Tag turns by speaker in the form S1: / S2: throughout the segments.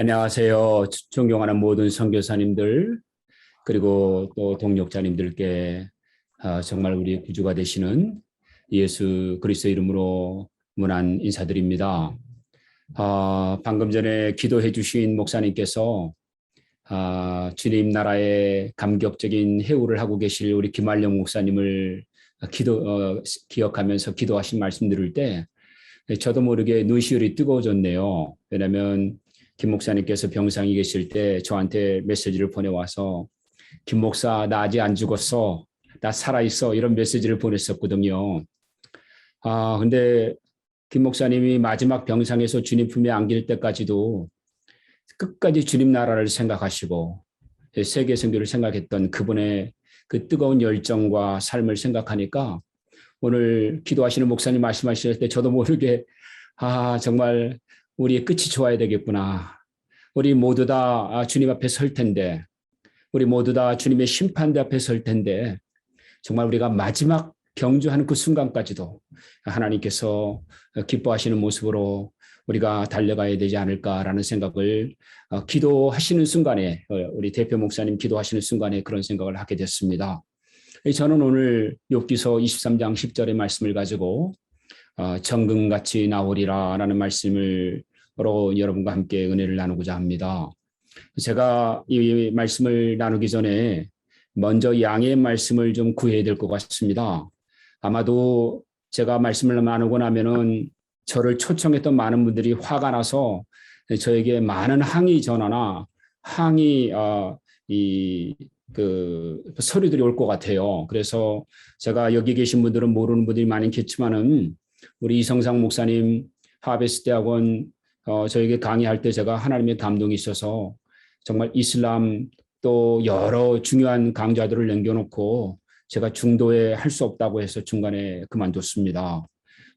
S1: 안녕하세요. 존경하는 모든 선교사님들 그리고 또 동역자님들께 정말 우리 구주가 되시는 예수 그리스도 이름으로 문안 인사드립니다. 방금 전에 기도해 주신 목사님께서 주님 나라의 감격적인 해우를 하고 계실 우리 김한령 목사님을 기억하면서 기도하신 말씀 들을 때 저도 모르게 눈시울이 뜨거워졌네요. 왜냐하면 김 목사님께서 병상에 계실 때 저한테 메시지를 보내와서 김 목사 나 아직 안 죽었어. 나 살아있어. 이런 메시지를 보냈었거든요. 근데 김 목사님이 마지막 병상에서 주님 품에 안길 때까지도 끝까지 주님 나라를 생각하시고 세계 선교를 생각했던 그분의 그 뜨거운 열정과 삶을 생각하니까 오늘 기도하시는 목사님 말씀하실 때 저도 모르게 정말 우리의 끝이 좋아야 되겠구나. 우리 모두 다 주님 앞에 설 텐데 우리 모두 다 주님의 심판대 앞에 설 텐데 정말 우리가 마지막 경주하는 그 순간까지도 하나님께서 기뻐하시는 모습으로 우리가 달려가야 되지 않을까라는 생각을 기도하시는 순간에 우리 대표 목사님 기도하시는 순간에 그런 생각을 하게 됐습니다. 저는 오늘 욥기서 23장 10절의 말씀을 가지고 정금같이 나오리라라는 말씀으로 여러분과 함께 은혜를 나누고자 합니다. 제가 이 말씀을 나누기 전에 먼저 양의 말씀을 좀 구해야 될 것 같습니다. 아마도 제가 말씀을 나누고 나면은 저를 초청했던 많은 분들이 화가 나서 저에게 많은 항의 전화나 항의 서류들이 올 것 같아요. 그래서 제가 여기 계신 분들은 모르는 분들이 많겠지만은 우리 이성상 목사님 하베스 대학원 저에게 강의할 때 제가 하나님의 감동이 있어서 정말 이슬람 또 여러 중요한 강좌들을 남겨놓고 제가 중도에 할 수 없다고 해서 중간에 그만뒀습니다.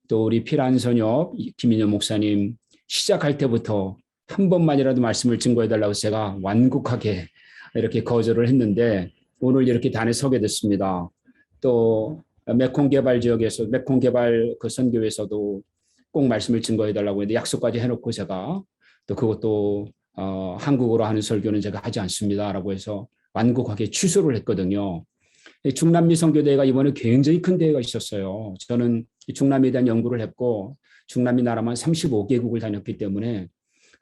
S1: 또 우리 피란선엽 김인현 목사님 시작할 때부터 한 번만이라도 말씀을 증거해달라고 제가 완곡하게 이렇게 거절을 했는데 오늘 이렇게 단에 서게 됐습니다. 또 메콩 개발 지역에서 메콩 개발 그 선교에서도 꼭 말씀을 증거해달라고 했는데 약속까지 해놓고 제가 또 그것도 한국어로 하는 설교는 제가 하지 않습니다라고 해서 완곡하게 취소를 했거든요. 중남미 선교대회가 이번에 굉장히 큰 대회가 있었어요. 저는 중남미에 대한 연구를 했고 중남미 나라만 35개국을 다녔기 때문에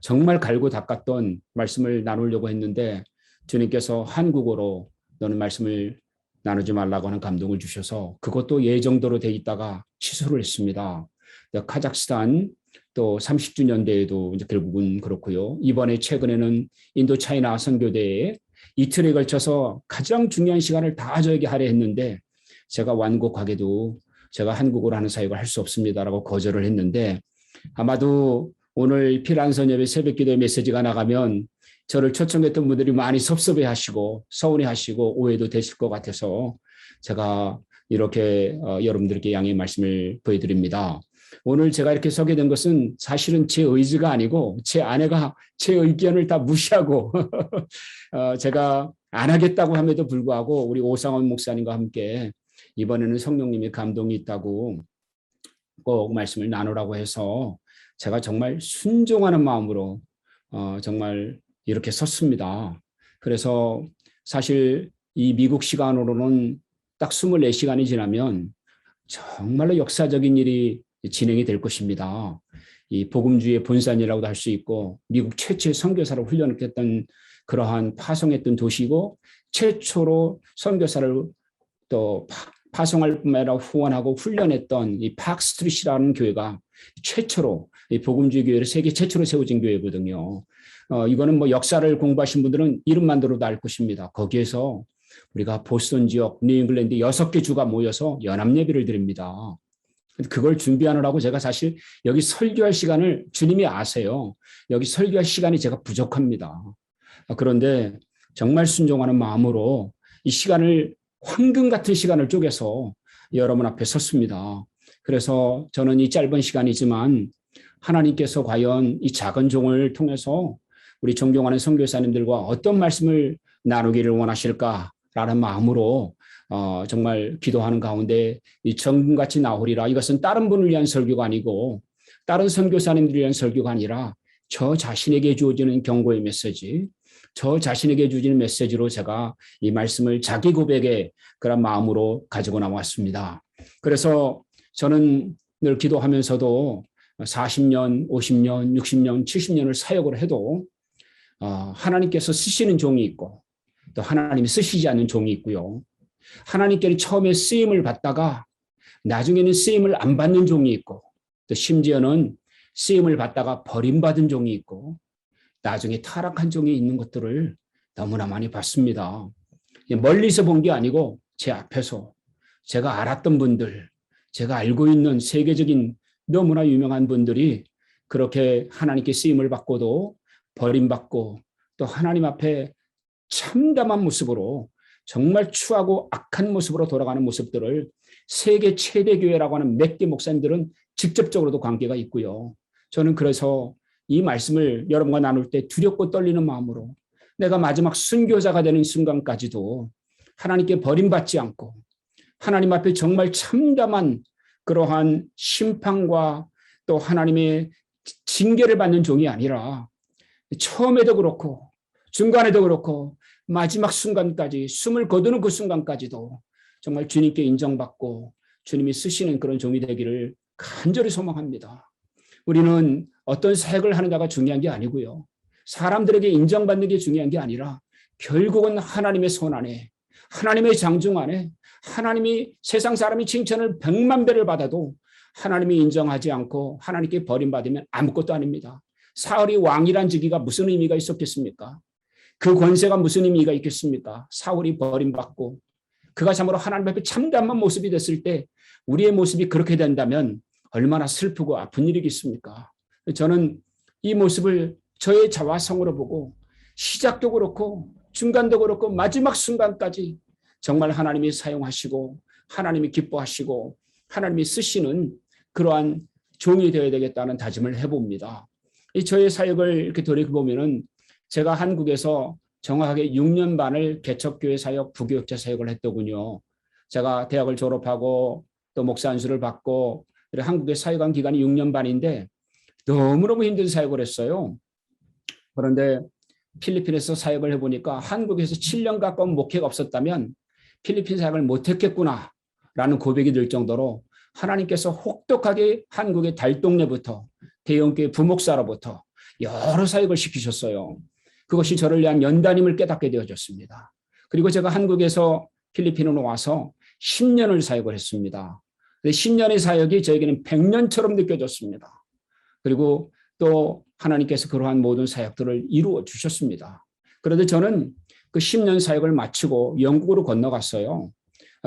S1: 정말 갈고 닦았던 말씀을 나누려고 했는데 주님께서 한국어로 너는 말씀을 나누지 말라고 하는 감동을 주셔서 그것도 예정대로 돼 있다가 취소를 했습니다. 카자흐스탄 또 30주년 대회도 이제 결국은 그렇고요. 이번에 최근에는 인도 차이나 선교대회에 이틀에 걸쳐서 가장 중요한 시간을 다 저에게 하려 했는데 제가 완곡하게도 제가 한국어로 하는 사역을 할 수 없습니다라고 거절을 했는데 아마도 오늘 피란선협의 새벽기도의 메시지가 나가면 저를 초청했던 분들이 많이 섭섭해하시고 서운해하시고 오해도 되실 것 같아서 제가 이렇게 여러분들께 양해의 말씀을 보여드립니다. 오늘 제가 이렇게 서게 된 것은 사실은 제 의지가 아니고 제 아내가 제 의견을 다 무시하고 제가 안 하겠다고 함에도 불구하고 우리 오상원 목사님과 함께 이번에는 성령님의 감동이 있다고 꼭 말씀을 나누라고 해서 제가 정말 순종하는 마음으로 정말 이렇게 섰습니다. 그래서 사실 이 미국 시간으로는 딱 24시간이 지나면 정말로 역사적인 일이 진행이 될 것입니다. 이 복음주의 본산이라고도 할 수 있고 미국 최초의 선교사를 훈련했던 그러한 파송했던 도시고 최초로 선교사를 또 파송할 뿐만 아니라 후원하고 훈련했던 이 팍스트리트라는 교회가 최초로 이 복음주의 교회를 세계 최초로 세워진 교회거든요. 이거는 뭐 역사를 공부하신 분들은 이름만 들어도 알 것입니다. 거기에서 우리가 보스턴 지역, 뉴잉글랜드 6개 주가 모여서 연합예배를 드립니다. 그걸 준비하느라고 제가 사실 여기 설교할 시간을 주님이 아세요. 여기 설교할 시간이 제가 부족합니다. 그런데 정말 순종하는 마음으로 이 시간을 황금 같은 시간을 쪼개서 여러분 앞에 섰습니다. 그래서 저는 이 짧은 시간이지만 하나님께서 과연 이 작은 종을 통해서 우리 존경하는 선교사님들과 어떤 말씀을 나누기를 원하실까라는 마음으로 정말 기도하는 가운데 이 정금같이 나오리라. 이것은 다른 분을 위한 설교가 아니고 다른 선교사님들을 위한 설교가 아니라 저 자신에게 주어지는 경고의 메시지, 저 자신에게 주어지는 메시지로 제가 이 말씀을 자기 고백의 그런 마음으로 가지고 나왔습니다. 그래서 저는 늘 기도하면서도 40년, 50년, 60년, 70년을 사역을 해도 하나님께서 쓰시는 종이 있고 또 하나님이 쓰시지 않는 종이 있고요. 하나님께는 처음에 쓰임을 받다가 나중에는 쓰임을 안 받는 종이 있고 또 심지어는 쓰임을 받다가 버림받은 종이 있고 나중에 타락한 종이 있는 것들을 너무나 많이 봤습니다. 멀리서 본 게 아니고 제 앞에서 제가 알았던 분들, 제가 알고 있는 세계적인 너무나 유명한 분들이 그렇게 하나님께 쓰임을 받고도 버림받고 또 하나님 앞에 참담한 모습으로 정말 추하고 악한 모습으로 돌아가는 모습들을 세계 최대 교회라고 하는 몇 개 목사님들은 직접적으로도 관계가 있고요. 저는 그래서 이 말씀을 여러분과 나눌 때 두렵고 떨리는 마음으로 내가 마지막 순교자가 되는 순간까지도 하나님께 버림받지 않고 하나님 앞에 정말 참담한 그러한 심판과 또 하나님의 징계를 받는 종이 아니라 처음에도 그렇고 중간에도 그렇고 마지막 순간까지 숨을 거두는 그 순간까지도 정말 주님께 인정받고 주님이 쓰시는 그런 종이 되기를 간절히 소망합니다. 우리는 어떤 사역을 하느냐가 중요한 게 아니고요. 사람들에게 인정받는 게 중요한 게 아니라 결국은 하나님의 손 안에 하나님의 장중 안에 하나님이 세상 사람이 칭찬을 100만 배를 받아도 하나님이 인정하지 않고 하나님께 버림받으면 아무것도 아닙니다. 사울이 왕이란 직위가 무슨 의미가 있었겠습니까? 그 권세가 무슨 의미가 있겠습니까? 사울이 버림받고 그가 참으로 하나님 앞에 참담한 모습이 됐을 때 우리의 모습이 그렇게 된다면 얼마나 슬프고 아픈 일이겠습니까? 저는 이 모습을 저의 자화성으로 보고 시작도 그렇고 중간도 그렇고 마지막 순간까지 정말 하나님이 사용하시고 하나님이 기뻐하시고 하나님이 쓰시는 그러한 종이 되어야 되겠다는 다짐을 해봅니다. 이 저의 사역을 이렇게 돌이켜보면은 제가 한국에서 정확하게 6년 반을 개척교회 사역, 부교육자 사역을 했더군요. 제가 대학을 졸업하고 또 목사 안수를 받고 한국에 사역한 기간이 6년 반인데 너무너무 힘든 사역을 했어요. 그런데 필리핀에서 사역을 해보니까 한국에서 7년 가까운 목회가 없었다면 필리핀 사역을 못했겠구나라는 고백이 들 정도로 하나님께서 혹독하게 한국의 달동네부터 대형교회 부목사로부터 여러 사역을 시키셨어요. 그것이 저를 위한 연단임을 깨닫게 되어졌습니다. 그리고 제가 한국에서 필리핀으로 와서 10년을 사역을 했습니다. 10년의 사역이 저에게는 100년처럼 느껴졌습니다. 그리고 또 하나님께서 그러한 모든 사역들을 이루어 주셨습니다. 그런데 저는 그 10년 사역을 마치고 영국으로 건너갔어요.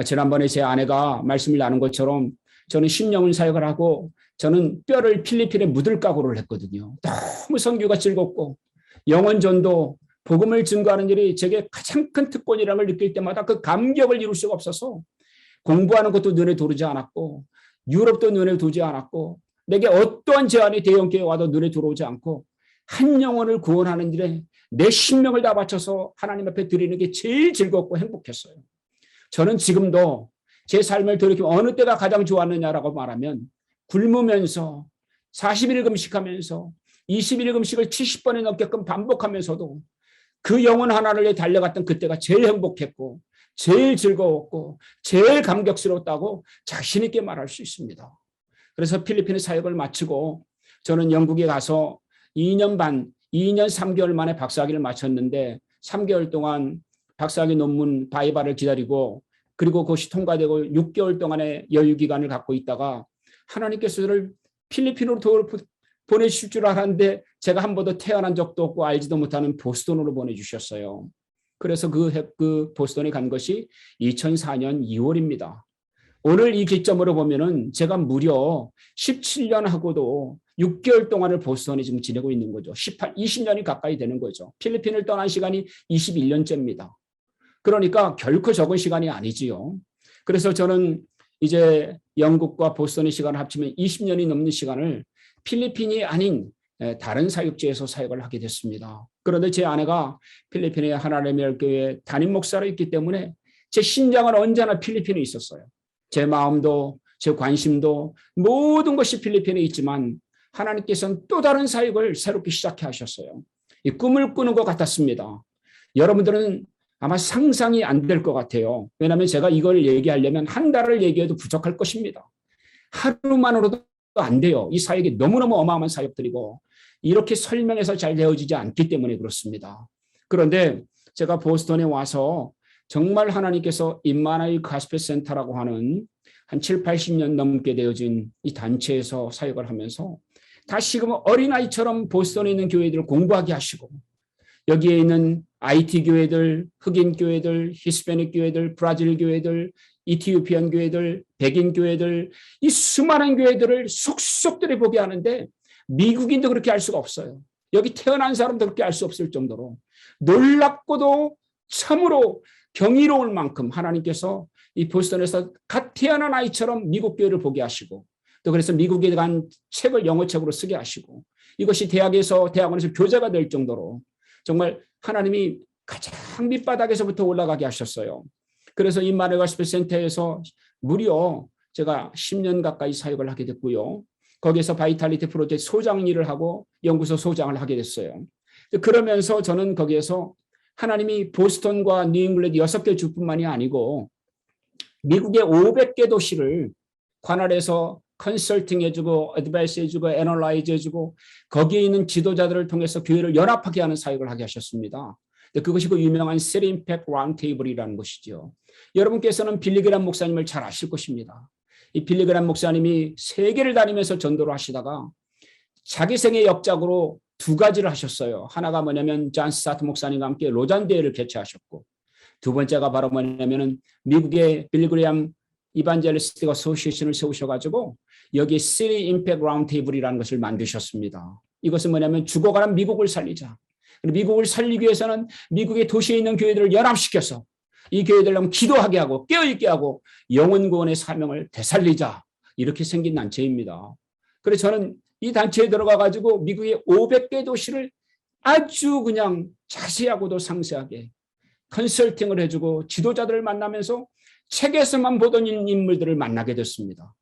S1: 지난번에 제 아내가 말씀을 나눈 것처럼 저는 10년 사역을 하고 저는 뼈를 필리핀에 묻을 각오를 했거든요. 너무 선교가 즐겁고 영원전도 복음을 증거하는 일이 제게 가장 큰 특권이라는 걸 느낄 때마다 그 감격을 이룰 수가 없어서 공부하는 것도 눈에 들어오지 않았고 유럽도 눈에 들어오지 않았고 내게 어떠한 제안이 대형교회에 와도 눈에 들어오지 않고 한 영혼을 구원하는 일에 내 신명을 다 바쳐서 하나님 앞에 드리는 게 제일 즐겁고 행복했어요. 저는 지금도 제 삶을 돌이키면 어느 때가 가장 좋았느냐라고 말하면 굶으면서 40일 금식하면서 21일 금식을 70번에 넘게끔 반복하면서도 그 영혼 하나를 위해 달려갔던 그때가 제일 행복했고 제일 즐거웠고 제일 감격스러웠다고 자신 있게 말할 수 있습니다. 그래서 필리핀의 사역을 마치고 저는 영국에 가서 2년 3개월 만에 박사학위를 마쳤는데 3개월 동안 박사학위 논문 바이바를 기다리고 그리고 그것이 통과되고 6개월 동안의 여유 기간을 갖고 있다가 하나님께서 저를 필리핀으로 보내주실 줄 알았는데 제가 한 번도 태어난 적도 없고 알지도 못하는 보스턴으로 보내주셨어요. 그래서 그 보스턴에 간 것이 2004년 2월입니다. 오늘 이 기점으로 보면은 제가 무려 17년 하고도 6개월 동안을 보스턴에 지금 지내고 있는 거죠. 20년이 가까이 되는 거죠. 필리핀을 떠난 시간이 21년째입니다. 그러니까 결코 적은 시간이 아니지요. 그래서 저는 이제 영국과 보스턴의 시간을 합치면 20년이 넘는 시간을 필리핀이 아닌 다른 사역지에서 사역을 하게 됐습니다. 그런데 제 아내가 필리핀의 하나님의 교회 담임 목사로 있기 때문에 제 심장은 언제나 필리핀에 있었어요. 제 마음도 제 관심도 모든 것이 필리핀에 있지만 하나님께서는 또 다른 사역을 새롭게 시작해 하셨어요. 이 꿈을 꾸는 것 같았습니다. 여러분들은 아마 상상이 안 될 것 같아요. 왜냐하면 제가 이걸 얘기하려면 한 달을 얘기해도 부족할 것입니다. 하루만으로도 안 돼요. 이 사역이 너무너무 어마어마한 사역들이고 이렇게 설명해서 잘 되어지지 않기 때문에 그렇습니다. 그런데 제가 보스턴에 와서 정말 하나님께서 임마누엘 가스펠 센터라고 하는 한 7, 80년 넘게 되어진 이 단체에서 사역을 하면서 다시금 어린아이처럼 보스턴에 있는 교회들을 공부하게 하시고 여기에 있는 IT 교회들, 흑인 교회들, 히스패닉 교회들, 브라질 교회들, 이티오피안 교회들, 백인 교회들, 이 수많은 교회들을 속속 들여보게 하는데 미국인도 그렇게 알 수가 없어요. 여기 태어난 사람도 그렇게 알 수 없을 정도로 놀랍고도 참으로 경이로울 만큼 하나님께서 이 보스턴에서 갓 태어난 아이처럼 미국 교회를 보게 하시고 또 그래서 미국에 대한 책을 영어책으로 쓰게 하시고 이것이 대학원에서 교재가 될 정도로 정말 하나님이 가장 밑바닥에서부터 올라가게 하셨어요. 그래서 임마누엘 가스펠 센터에서 무려 제가 10년 가까이 사역을 하게 됐고요. 거기에서 바이탈리티 프로젝트 소장 일을 하고 연구소 소장을 하게 됐어요. 그러면서 저는 거기에서 하나님이 보스턴과 뉴잉글랜드 6개 주뿐만이 아니고 미국의 500개 도시를 관할해서 컨설팅 해주고 어드바이스 해주고 애널라이즈 해주고 거기에 있는 지도자들을 통해서 교회를 연합하게 하는 사역을 하게 하셨습니다. 그것이 그 유명한 City Impact Roundtable이라는 것이죠. 여러분께서는 빌리 그레이엄 목사님을 잘 아실 것입니다. 이 빌리 그레이엄 목사님이 세계를 다니면서 전도를 하시다가 자기 생의 역작으로 2가지를 하셨어요. 하나가 뭐냐면 존 스타트 목사님과 함께 로잔 대회를 개최하셨고 두 번째가 바로 뭐냐면은 미국의 빌리 그레이엄 이반젤리스틱 어소시에이션을 세우셔가지고 여기 City Impact Roundtable이라는 것을 만드셨습니다. 이것은 뭐냐면 죽어가는 미국을 살리자. 미국을 살리기 위해서는 미국의 도시에 있는 교회들을 연합시켜서 이 교회들을 기도하게 하고 깨어있게 하고 영혼 구원의 사명을 되살리자. 이렇게 생긴 단체입니다. 그래서 저는 이 단체에 들어가가지고 미국의 500개 도시를 아주 그냥 자세하고도 상세하게 컨설팅을 해주고 지도자들을 만나면서 책에서만 보던 인물들을 만나게 됐습니다.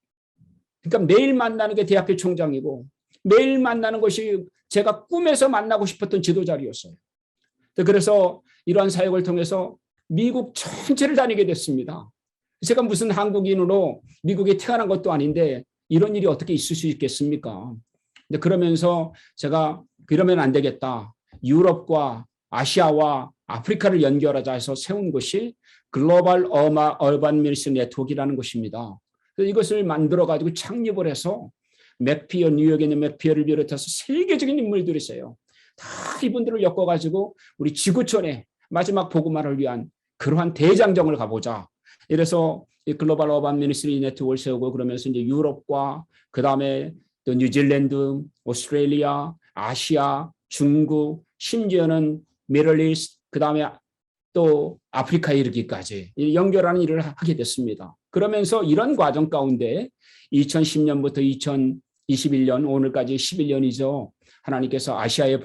S1: 그러니까 매일 만나는 게 대학교 총장이고 매일 만나는 것이 제가 꿈에서 만나고 싶었던 지도자리였어요. 그래서 이러한 사역을 통해서 미국 전체를 다니게 됐습니다. 제가 무슨 한국인으로 미국에 태어난 것도 아닌데 이런 일이 어떻게 있을 수 있겠습니까? 근데 그러면서 제가 그러면 안 되겠다. 유럽과 아시아와 아프리카를 연결하자 해서 세운 것이 글로벌 어반 미니스트리 네트워크라는 것입니다. 그래서 이것을 만들어가지고 창립을 해서 맥피어, 뉴욕에 있는 맥피어를 비롯해서 세계적인 인물들이 있어요. 다 이분들을 엮어가지고 우리 지구촌의 마지막 복음화를 위한 그러한 대장정을 가보자. 이래서 이 글로벌 어반 미니스트리 네트워크를 세우고 그러면서 이제 유럽과 그 다음에 또 뉴질랜드, 오스트레일리아, 아시아, 중국, 심지어는 미들리스트, 그 다음에 또 아프리카에 이르기까지 연결하는 일을 하게 됐습니다. 그러면서 이런 과정 가운데 2010년부터 2021년 오늘까지 11년이죠. 하나님께서 아시아의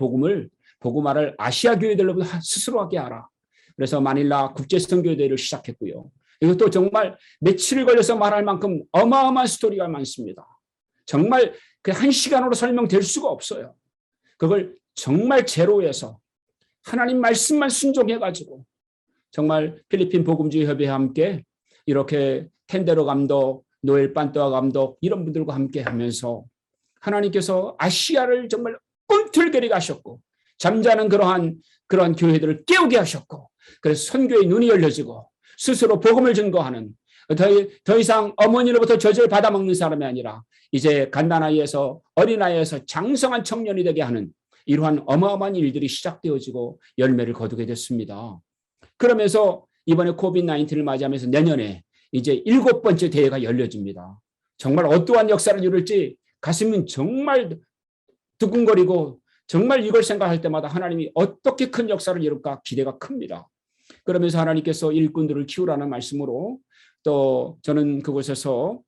S1: 복음화를 아시아 교회들로 스스로 하게 하라. 그래서 마닐라 국제선교대회를 시작했고요. 이것도 정말 며칠 걸려서 말할 만큼 어마어마한 스토리가 많습니다. 정말 그 1시간으로 설명될 수가 없어요. 그걸 정말 제로에서 하나님 말씀만 순종해가지고 정말 필리핀 복음주의 협회와 함께 이렇게 텐데로 감독, 노엘 판토아 감독 이런 분들과 함께 하면서 하나님께서 아시아를 정말 꿈틀거리게 하셨고 잠자는 그러한 교회들을 깨우게 하셨고 그래서 선교의 눈이 열려지고 스스로 복음을 증거하는 더 이상 어머니로부터 젖을 받아먹는 사람이 아니라 이제 갓난아이에서 어린아이에서 장성한 청년이 되게 하는 이러한 어마어마한 일들이 시작되어지고 열매를 거두게 됐습니다. 그러면서 이번에 코비드-19를 맞이하면서 내년에 이제 7번째 대회가 열려집니다. 정말 어떠한 역사를 이룰지 가슴은 정말 두근거리고 정말 이걸 생각할 때마다 하나님이 어떻게 큰 역사를 이룰까 기대가 큽니다. 그러면서 하나님께서 일꾼들을 키우라는 말씀으로 또 저는 그곳에서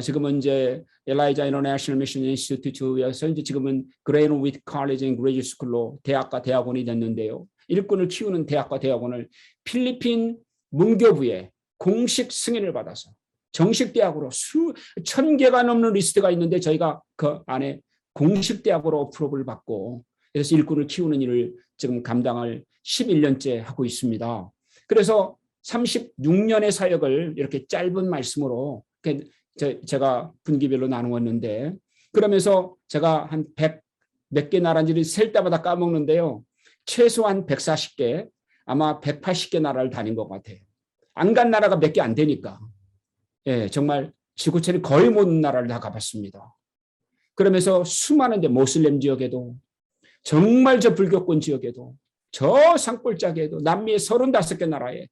S1: 지금은 이제 엘라이자 인터내셔널 미션 인스티튜트에서 이제 지금은 그레이노위트 칼리지 앤 그레이지 스쿨로 대학과 대학원이 됐는데요. 일꾼을 키우는 대학과 대학원을 필리핀 문교부에 공식 승인을 받아서 정식 대학으로 1000개가 넘는 리스트가 있는데 저희가 그 안에 공식대학으로 어프로브를 받고 그래서 일꾼을 키우는 일을 지금 감당을 11년째 하고 있습니다. 그래서 36년의 사역을 이렇게 짧은 말씀으로 제가 분기별로 나누었는데 그러면서 제가 한 100 몇 개 나라인지를 셀 때마다 까먹는데요. 최소한 140개 아마 180개 나라를 다닌 것 같아요. 안 간 나라가 몇 개 안 되니까. 예, 정말 지구촌의 거의 모든 나라를 다 가봤습니다. 그러면서 수많은 모슬렘 지역에도 정말 저 불교권 지역에도 저 산골짜기에도 남미의 35개 나라에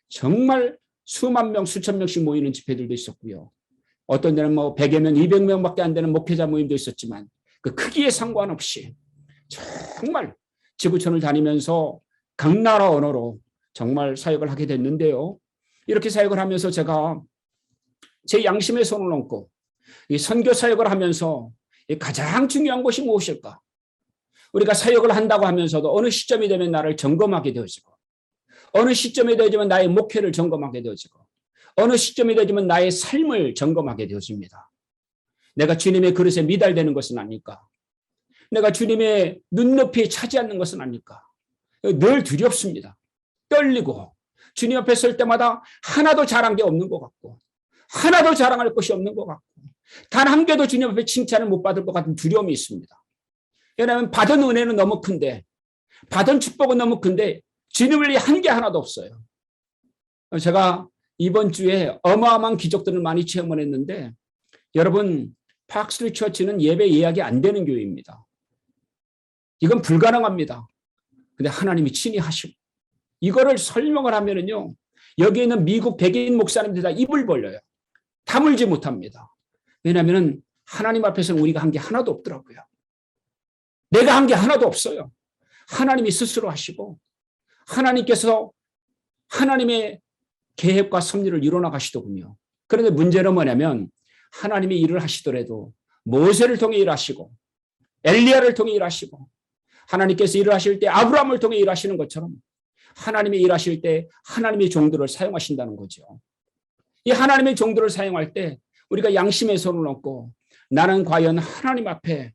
S1: 정말 수만 명 수천 명씩 모이는 집회들도 있었고요. 어떤 데는 100여 명 200명밖에 안 되는 목회자 모임도 있었지만 그 크기에 상관없이 정말 지구촌을 다니면서 각 나라 언어로 정말 사역을 하게 됐는데요. 이렇게 사역을 하면서 제가 제 양심에 손을 얹고 이 선교 사역을 하면서 가장 중요한 것이 무엇일까? 우리가 사역을 한다고 하면서도 어느 시점이 되면 나를 점검하게 되어지고 어느 시점이 되어지면 나의 목회를 점검하게 되어지고 어느 시점이 되어지면 나의 삶을 점검하게 되어집니다. 내가 주님의 그릇에 미달되는 것은 아닐까? 내가 주님의 눈높이에 차지 않는 것은 아닐까? 늘 두렵습니다. 떨리고 주님 앞에 설 때마다 하나도 잘한 게 없는 것 같고 하나도 자랑할 것이 없는 것 같고 단 한 개도 주님 앞에 칭찬을 못 받을 것 같은 두려움이 있습니다. 왜냐하면 받은 은혜는 너무 큰데 받은 축복은 너무 큰데 주님을 위해 한 게 하나도 없어요. 제가 이번 주에 어마어마한 기적들을 많이 체험을 했는데 여러분 파크스트리트 처치는 예배 예약이 안 되는 교회입니다. 이건 불가능합니다. 근데 하나님이 친히 하시고 이거를 설명을 하면은요 여기 있는 미국 백인 목사님들 다 입을 벌려요. 다물지 못합니다. 왜냐하면 하나님 앞에서는 우리가 한 게 하나도 없더라고요. 내가 한 게 하나도 없어요. 하나님이 스스로 하시고 하나님께서 하나님의 계획과 섭리를 이뤄나가시더군요. 그런데 문제는 뭐냐면 하나님이 일을 하시더라도 모세를 통해 일하시고 엘리야를 통해 일하시고 하나님께서 일을 하실 때 아브라함을 통해 일하시는 것처럼 하나님이 일하실 때 하나님의 종들을 사용하신다는 거죠. 이 하나님의 종들을 사용할 때 우리가 양심의 손을 얹고 나는 과연 하나님 앞에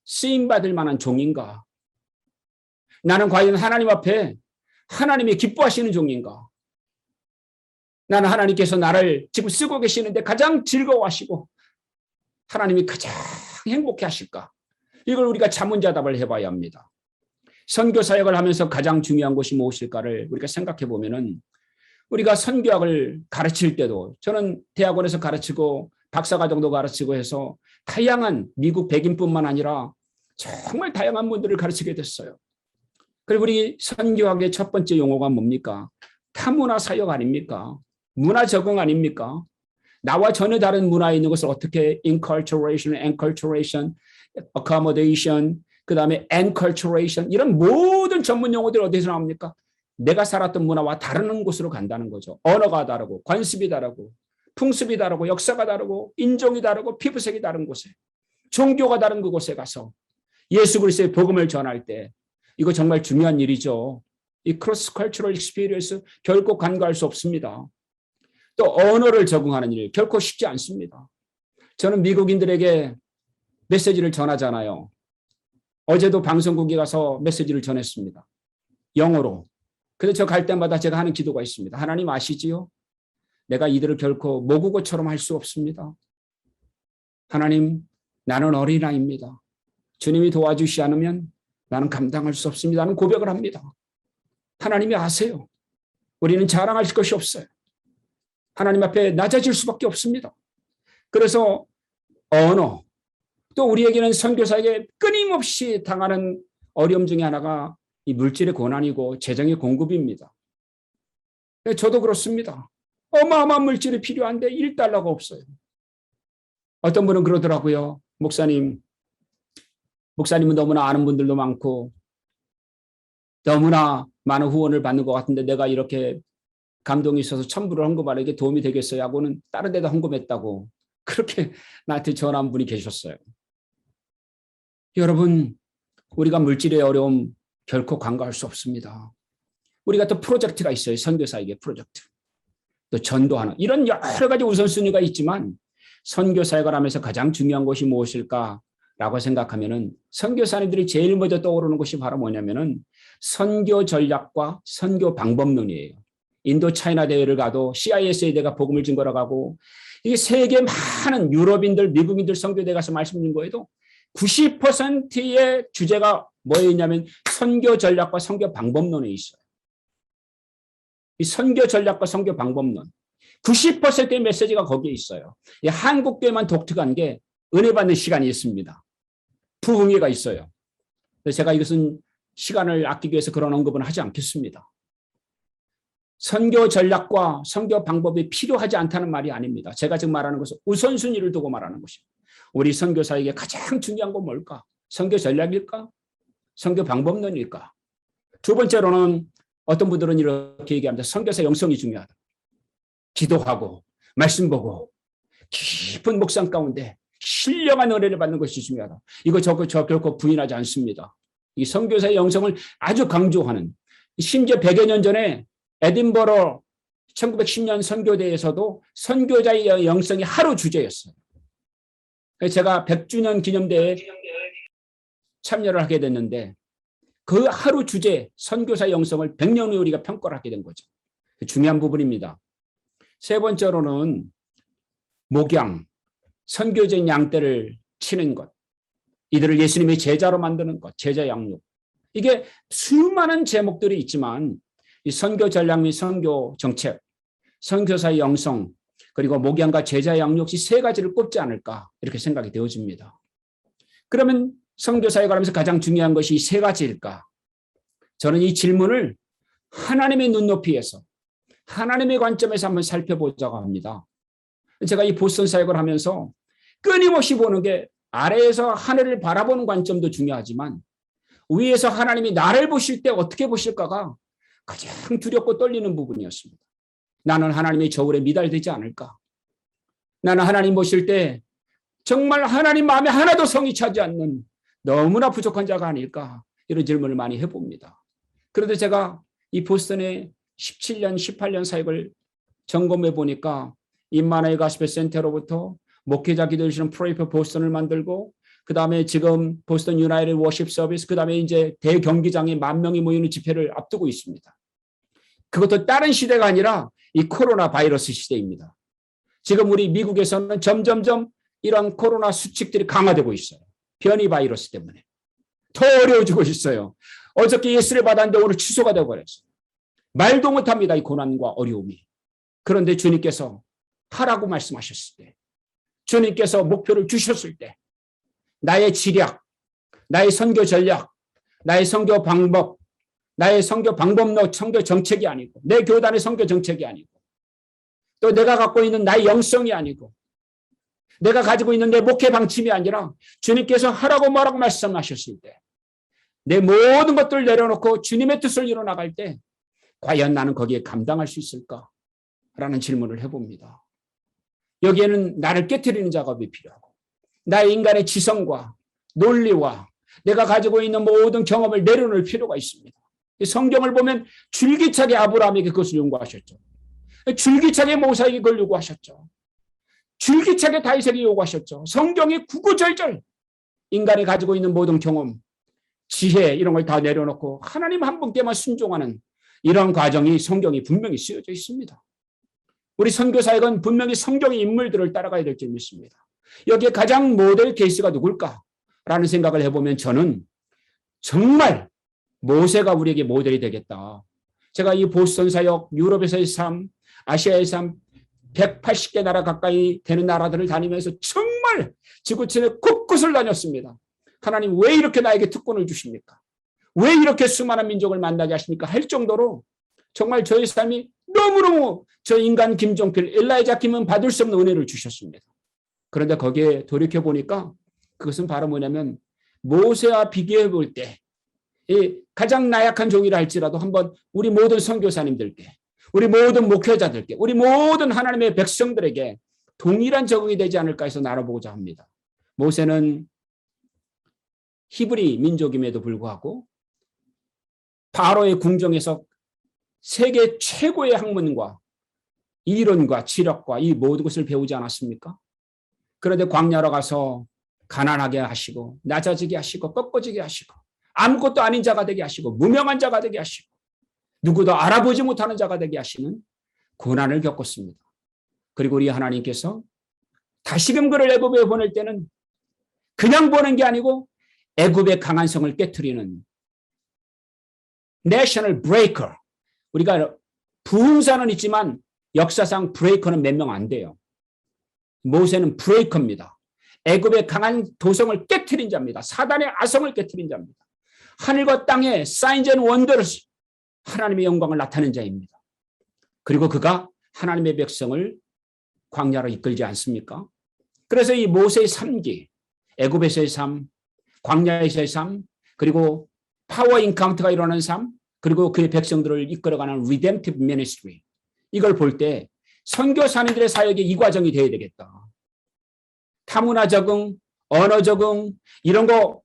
S1: 쓰임받을 만한 종인가? 나는 과연 하나님 앞에 하나님이 기뻐하시는 종인가? 나는 하나님께서 나를 지금 쓰고 계시는데 가장 즐거워하시고 하나님이 가장 행복해 하실까? 이걸 우리가 자문자답을 해봐야 합니다. 선교 사역을 하면서 가장 중요한 것이 무엇일까를 우리가 생각해 보면은 우리가 선교학을 가르칠 때도 저는 대학원에서 가르치고 박사과정도 가르치고 해서 다양한 미국 백인뿐만 아니라 정말 다양한 분들을 가르치게 됐어요. 그리고 우리 선교학의 첫 번째 용어가 뭡니까? 타문화 사역 아닙니까? 문화 적응 아닙니까? 나와 전혀 다른 문화에 있는 것을 어떻게 inculturation, enculturation, accommodation, 그 다음에 enculturation 이런 모든 전문 용어들이 어디서 나옵니까? 내가 살았던 문화와 다른 곳으로 간다는 거죠. 언어가 다르고 관습이 다르고 풍습이 다르고 역사가 다르고 인종이 다르고 피부색이 다른 곳에 종교가 다른 그곳에 가서 예수 그리스도의 복음을 전할 때 이거 정말 중요한 일이죠. 이 크로스 컬처럴 익스피리언스 결코 간과할 수 없습니다. 또 언어를 적응하는 일 결코 쉽지 않습니다. 저는 미국인들에게 메시지를 전하잖아요. 어제도 방송국에 가서 메시지를 전했습니다. 영어로. 그래서 저 갈 때마다 제가 하는 기도가 있습니다. 하나님 아시지요? 내가 이들을 결코 모국어처럼 할 수 없습니다. 하나님, 나는 어린아이입니다. 주님이 도와주시지 않으면 나는 감당할 수 없습니다. 나는 고백을 합니다. 하나님이 아세요. 우리는 자랑할 것이 없어요. 하나님 앞에 낮아질 수밖에 없습니다. 그래서 언어, 또 우리에게는 선교사에게 끊임없이 당하는 어려움 중에 하나가 이 물질의 고난이고 재정의 공급입니다. 저도 그렇습니다. 어마어마한 물질이 필요한데 1달러가 없어요. 어떤 분은 그러더라고요. 목사님은 너무나 아는 분들도 많고 너무나 많은 후원을 받는 것 같은데 내가 이렇게 감동이 있어서 천부를 헌금하는 게 도움이 되겠어요 하고는 다른 데다 헌금했다고 그렇게 나한테 전화한 분이 계셨어요. 여러분, 우리가 물질의 어려움 결코 간과할 수 없습니다. 우리가 또 프로젝트가 있어요. 선교사에게 프로젝트. 또 전도하는 이런 여러 가지 우선순위가 있지만 선교사역을 하면서 가장 중요한 것이 무엇일까라고 라고 생각하면은 선교사님들이 제일 먼저 떠오르는 것이 바로 뭐냐면은 선교 전략과 선교 방법론이에요. 인도 차이나 대회를 가도 CIS에 내가 복음을 증거러 가고 이게 세계 많은 유럽인들, 미국인들 선교대 가서 말씀 증거에도 90%의 주제가 뭐였냐면 선교 전략과 선교 방법론에 있어요. 이 선교 전략과 선교 방법론 90%의 메시지가 거기에 있어요. 이 한국교회만 독특한 게 은혜 받는 시간이 있습니다. 부흥회가 있어요. 그래서 제가 이것은 시간을 아끼기 위해서 그런 언급은 하지 않겠습니다. 선교 전략과 선교 방법이 필요하지 않다는 말이 아닙니다. 제가 지금 말하는 것은 우선순위를 두고 말하는 것입니다. 우리 선교사에게 가장 중요한 건 뭘까? 선교 전략일까? 선교 방법론일까? 두 번째로는 어떤 분들은 이렇게 얘기합니다. 선교사 영성이 중요하다. 기도하고 말씀 보고 깊은 묵상 가운데 신령한 은혜를 받는 것이 중요하다. 이거 저 결코 부인하지 않습니다. 이 선교사의 영성을 아주 강조하는, 심지어 100여 년 전에 에딘버러 1910년 선교대에서도 선교자의 영성이 하루 주제였어요. 그래서 제가 100주년 기념대회에 참여를 하게 됐는데 그 하루 주제 선교사의 영성을 100년 후에 우리가 평가를 하게 된 거죠. 중요한 부분입니다. 세 번째로는 목양, 선교적인 양떼를 치는 것, 이들을 예수님의 제자로 만드는 것, 제자 양육. 이게 수많은 제목들이 있지만 이 선교 전략 및 선교 정책, 선교사의 영성, 그리고 목양과 제자 양육 이 세 가지를 꼽지 않을까 이렇게 생각이 되어집니다. 그러면 선교사에 관해서 가장 중요한 것이 이 세 가지일까? 저는 이 질문을 하나님의 눈높이에서 하나님의 관점에서 한번 살펴보자고 합니다. 제가 이 보스턴 사역을 하면서 끊임없이 보는 게 아래에서 하늘을 바라보는 관점도 중요하지만 위에서 하나님이 나를 보실 때 어떻게 보실까가 가장 두렵고 떨리는 부분이었습니다. 나는 하나님의 저울에 미달되지 않을까? 나는 하나님 보실 때 정말 하나님 마음에 하나도 성이 차지 않는 너무나 부족한 자가 아닐까? 이런 질문을 많이 해봅니다. 그런데 제가 이 보스턴의 17년, 18년 사역을 점검해 보니까 임마누엘 가스펠 센터로부터 목회자 기도해주시는 프레이 포 보스턴을 만들고 그 다음에 지금 보스턴 유나이티드 워십 서비스 그 다음에 이제 대경기장에 10,000명이 모이는 집회를 앞두고 있습니다. 그것도 다른 시대가 아니라 이 코로나 바이러스 시대입니다. 지금 우리 미국에서는 점점점 이런 코로나 수칙들이 강화되고 있어요. 변이 바이러스 때문에. 더 어려워지고 있어요. 어저께 예수를 받았는데 오늘 취소가 되어버렸어요. 말도 못합니다. 이 고난과 어려움이. 그런데 주님께서 하라고 말씀하셨을 때, 주님께서 목표를 주셨을 때 나의 지략, 나의 선교 전략, 나의 선교 방법, 나의 선교 방법론, 선교 정책이 아니고 내 교단의 선교 정책이 아니고 또 내가 갖고 있는 나의 영성이 아니고 내가 가지고 있는 내 목회 방침이 아니라 주님께서 하라고 뭐라고 말씀하셨을 때 내 모든 것들을 내려놓고 주님의 뜻을 이뤄나갈 때 과연 나는 거기에 감당할 수 있을까? 라는 질문을 해봅니다. 여기에는 나를 깨트리는 작업이 필요하고 나의 인간의 지성과 논리와 내가 가지고 있는 모든 경험을 내려놓을 필요가 있습니다. 성경을 보면 줄기차게 아브라함에게 그것을 요구하셨죠. 줄기차게 모세에게 그걸 요구하셨죠. 줄기차게 다윗에게 요구하셨죠. 성경이 구구절절 인간이 가지고 있는 모든 경험, 지혜 이런 걸 다 내려놓고 하나님 한 분께만 순종하는 이런 과정이 성경이 분명히 쓰여져 있습니다. 우리 선교사역은 분명히 성경의 인물들을 따라가야 될 줄 믿습니다. 여기에 가장 모델 케이스가 누굴까라는 생각을 해보면 저는 정말 모세가 우리에게 모델이 되겠다. 제가 이 보스턴 사역, 유럽에서의 삶, 아시아의 삶, 180개 나라 가까이 되는 나라들을 다니면서 정말 지구촌의 곳곳을 다녔습니다. 하나님 왜 이렇게 나에게 특권을 주십니까? 왜 이렇게 수많은 민족을 만나게 하십니까? 할 정도로 정말 저의 삶이 너무너무 저 인간 김종필, 엘라이자 김은 받을 수 없는 은혜를 주셨습니다. 그런데 거기에 돌이켜보니까 그것은 바로 뭐냐면 모세와 비교해 볼 때 가장 나약한 종이라 할지라도 한번 우리 모든 선교사님들께 우리 모든 목회자들께 우리 모든 하나님의 백성들에게 동일한 적응이 되지 않을까 해서 나눠보고자 합니다. 모세는 히브리 민족임에도 불구하고 바로의 궁정에서 세계 최고의 학문과 이론과 지력과 이 모든 것을 배우지 않았습니까? 그런데 광야로 가서 가난하게 하시고 낮아지게 하시고 꺾어지게 하시고 아무것도 아닌 자가 되게 하시고 무명한 자가 되게 하시고 누구도 알아보지 못하는 자가 되게 하시는 고난을 겪었습니다. 그리고 우리 하나님께서 다시금 그를 애굽에 보낼 때는 그냥 보낸 게 아니고 애굽의 강한 성을 깨트리는 내셔널 브레이커. 우리가 부흥사는 있지만 역사상 브레이커는 몇 명 안 돼요. 모세는 브레이커입니다. 애굽의 강한 도성을 깨트린 자입니다. 사단의 아성을 깨트린 자입니다. 하늘과 땅에 사인즈 앤 원더를 하나님의 영광을 나타낸 자입니다. 그리고 그가 하나님의 백성을 광야로 이끌지 않습니까? 그래서 이 모세의 3기, 애굽에서의 삶, 광야에서의 삶, 그리고 파워 인카운트가 일어나는 삶, 그리고 그의 백성들을 이끌어가는 리뎀티브 미니스트리, 이걸 볼 때 선교사님들의 사역에 이 과정이 되어야 되겠다. 타문화 적응, 언어 적응 이런 거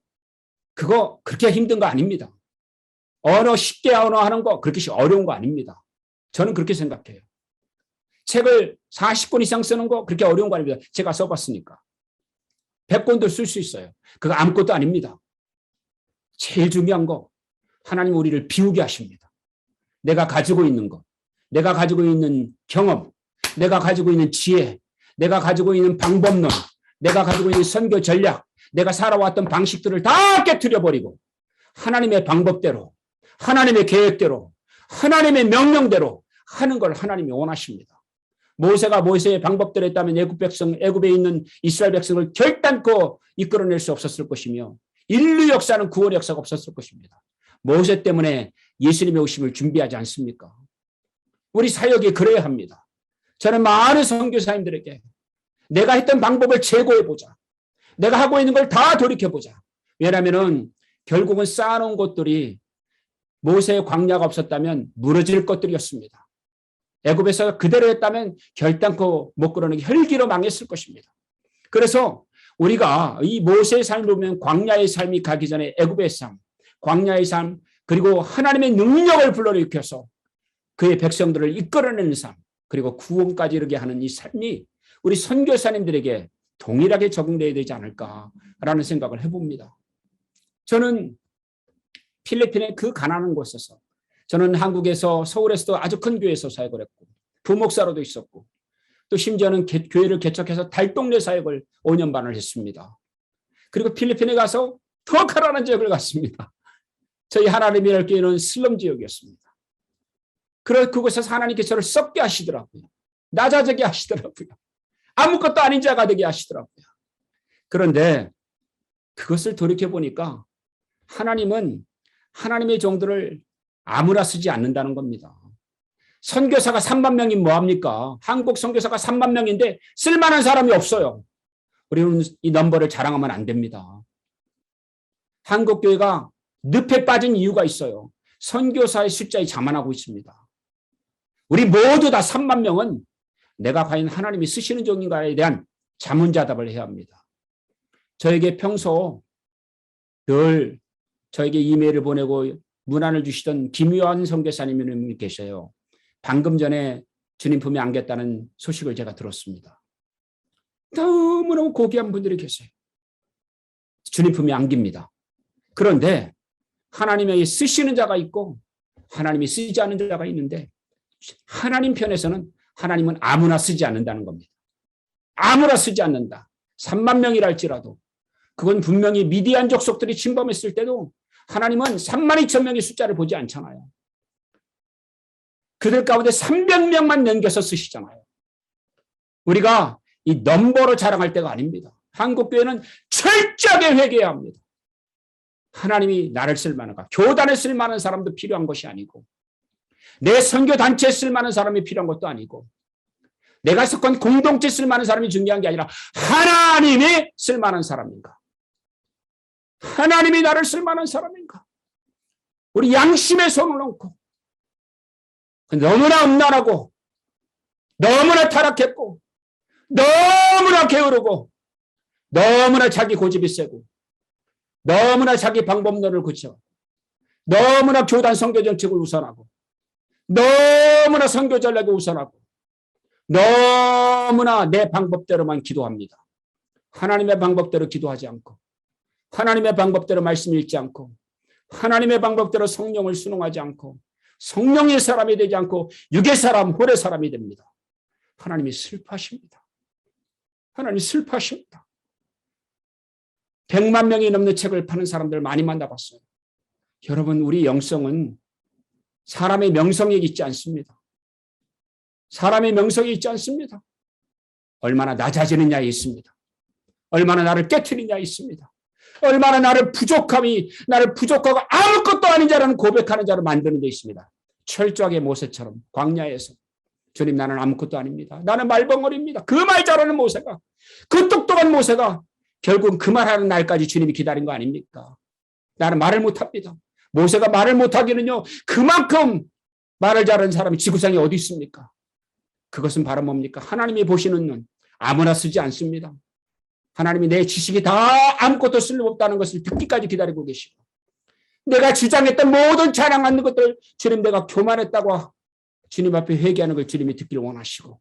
S1: 그거 그렇게 힘든 거 아닙니다. 언어 쉽게 언어하는 거 그렇게 어려운 거 아닙니다. 저는 그렇게 생각해요. 책을 40권 이상 쓰는 거 그렇게 어려운 거 아닙니다. 제가 써봤으니까. 100권도 쓸 수 있어요. 그거 아무것도 아닙니다. 제일 중요한 거 하나님 우리를 비우게 하십니다. 내가 가지고 있는 것, 내가 가지고 있는 경험, 내가 가지고 있는 지혜, 내가 가지고 있는 방법론, 내가 가지고 있는 선교 전략, 내가 살아왔던 방식들을 다 깨트려버리고 하나님의 방법대로, 하나님의 계획대로, 하나님의 명령대로 하는 걸 하나님이 원하십니다. 모세가 모세의 방법대로 했다면 애굽에 있는 이스라엘 백성을 결단코 이끌어낼 수 없었을 것이며 인류 역사는 구원 역사가 없었을 것입니다. 모세 때문에 예수님의 오심을 준비하지 않습니까? 우리 사역이 그래야 합니다. 저는 많은 선교사님들에게 내가 했던 방법을 재고해보자. 내가 하고 있는 걸 다 돌이켜보자. 왜냐하면 결국은 쌓아놓은 것들이 모세의 광야가 없었다면 무너질 것들이었습니다. 애굽에서 그대로 했다면 결단코 못 끌어내기 혈기로 망했을 것입니다. 그래서 우리가 이 모세의 삶을 보면 광야의 삶이 가기 전에 애굽의 삶, 광야의 삶, 그리고 하나님의 능력을 불러일으켜서 그의 백성들을 이끌어내는 삶, 그리고 구원까지 이르게 하는 이 삶이 우리 선교사님들에게 동일하게 적용되어야 되지 않을까라는 생각을 해봅니다. 저는 필리핀의 그 가난한 곳에서, 저는 한국에서 서울에서도 아주 큰 교회에서 사역을 했고 부목사로도 있었고 또 심지어는 교회를 개척해서 달동네 사역을 5년 반을 했습니다. 그리고 필리핀에 가서 더 가난한 지역을 갔습니다. 저희 하나님의 교회는 슬럼 지역이었습니다. 그곳에서 하나님께서 저를 썩게 하시더라고요. 낮아지게 하시더라고요. 아무것도 아닌 자가 되게 하시더라고요. 그런데 그것을 돌이켜보니까 하나님은 하나님의 종들을 아무나 쓰지 않는다는 겁니다. 선교사가 3만 명이 뭐합니까? 한국 선교사가 3만 명인데 쓸만한 사람이 없어요. 우리는 이 넘버를 자랑하면 안 됩니다. 한국교회가 늪에 빠진 이유가 있어요. 선교사의 숫자에 자만하고 있습니다. 우리 모두 다 3만 명은 내가 과연 하나님이 쓰시는 종인가에 대한 자문자답을 해야 합니다. 저에게 평소 늘 저에게 이메일을 보내고 문안을 주시던 김요한 선교사님이 계셔요. 방금 전에 주님 품에 안겼다는 소식을 제가 들었습니다. 너무너무 고귀한 분들이 계세요. 주님 품에 안깁니다. 그런데 하나님에게 쓰시는 자가 있고 하나님이 쓰지 않는 자가 있는데 하나님 편에서는 하나님은 아무나 쓰지 않는다는 겁니다. 아무나 쓰지 않는다. 3만 명이라 할지라도 그건 분명히 미디안 족속들이 침범했을 때도 하나님은 3만 2천 명의 숫자를 보지 않잖아요. 그들 가운데 300명만 넘겨서 쓰시잖아요. 우리가 이 넘버로 자랑할 때가 아닙니다. 한국교회는 철저하게 회개해야 합니다. 하나님이 나를 쓸 만한가? 교단에 쓸 만한 사람도 필요한 것이 아니고 내 선교단체에 쓸 만한 사람이 필요한 것도 아니고 내가 속한 공동체에 쓸 만한 사람이 중요한 게 아니라 하나님이 쓸 만한 사람인가? 하나님이 나를 쓸 만한 사람인가? 우리 양심에 손을 얹고 너무나 음란하고 너무나 타락했고 너무나 게으르고 너무나 자기 고집이 세고 너무나 자기 방법론을 굳혀 너무나 교단 선교 정책을 우선하고 너무나 선교 전략을 우선하고 너무나 내 방법대로만 기도합니다. 하나님의 방법대로 기도하지 않고 하나님의 방법대로 말씀 읽지 않고 하나님의 방법대로 성령을 순응하지 않고 성령의 사람이 되지 않고 육의 사람, 홀의 사람이 됩니다. 하나님이 슬퍼하십니다. 하나님이 슬퍼하십니다. 100만 명이 넘는 책을 파는 사람들 많이 만나봤어요. 여러분, 우리 영성은 사람의 명성에 있지 않습니다. 사람의 명성에 있지 않습니다. 얼마나 낮아지느냐에 있습니다. 얼마나 나를 깨트리느냐에 있습니다. 얼마나 나를 부족하고 아무것도 아닌 자라는 고백하는 자로 만드는 데 있습니다. 철저하게 모세처럼 광야에서 주님, 나는 아무것도 아닙니다. 나는 말벙어리입니다. 그 말 잘하는 모세가, 그 똑똑한 모세가 결국은 그 말하는 날까지 주님이 기다린 거 아닙니까? 나는 말을 못합니다. 모세가 말을 못하기는요, 그만큼 말을 잘하는 사람이 지구상에 어디 있습니까? 그것은 바로 뭡니까? 하나님이 보시는 눈, 아무나 쓰지 않습니다. 하나님이 내 지식이 다 아무것도 쓸모없다는 것을 듣기까지 기다리고 계시고, 내가 주장했던 모든 자랑하는 것들, 주님 내가 교만했다고 주님 앞에 회개하는 걸 주님이 듣기를 원하시고,